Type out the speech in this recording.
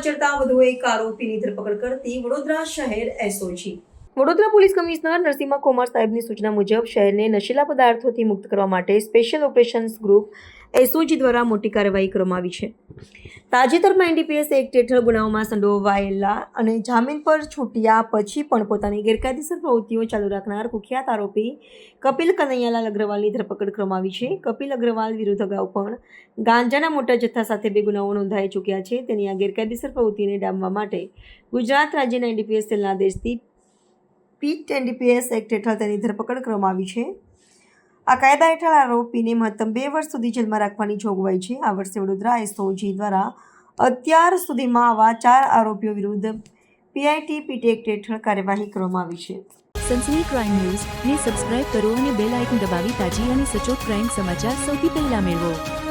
આચરતા વધુ એક આરોપીની ધરપકડ કરતી વડોદરા શહેર SOG. Vadodara police commissioner Narsinh Kumar સાહેબની સૂચના મુજબ શહેરને નશીલા પદાર્થોથી મુક્ત કરવા માટે સ્પેશિયલ ઓપરેશન્સ ગ્રુપ એસઓજી દ્વારા મોટી કાર્યવાહી કરવામાં આવી છે। તાજેતરમાં એનડીપીએસ એક્ટ હેઠળ ગુનાઓમાં સંડોવાયેલા અને જામીન પર છૂટ્યા પછી પણ પોતાની ગેરકાયદેસર પ્રવૃત્તિઓ ચાલુ રાખનાર કુખ્યાત આરોપી કપિલ કનૈયાલાલ અગ્રવાલની ધરપકડ કરવામાં આવી છે। કપિલ અગ્રવાલ વિરુદ્ધ અગાઉ પણ ગાંજાના મોટા જથ્થા સાથે 2 ગુનાઓ નોંધાઈ ચૂક્યા છે। તેની આ ગેરકાયદેસર પ્રવૃત્તિને ડામવા માટે ગુજરાત રાજ્યના એનડીપીએસ સેલના આદેશથી પીટ એનડીપીએસ એક્ટ હેઠળ તેની ધરપકડ કરવામાં આવી છે। આ કાયદા હેઠળ આરોપીને મહત્તમ 2 વર્ષ સુધી જેલમાં રાખવાની જોગવાઈ છે। આ વર્ષે વડોદરા એસઓજી દ્વારા અત્યાર સુધીમાં આવા 4 આરોપીઓ વિરુદ્ધ પીઆઈટી પીટી એક્ટ હેઠળ કાર્યવાહી કરવામાં આવી છે। સનસની ક્રાઇમ ન્યૂઝ ને સબસ્ક્રાઇબ કરો અને બેલ આઇકન દબાવી તાજી અને સચોટ ક્રાઇમ સમાચાર સૌથી પહેલા મેળવો।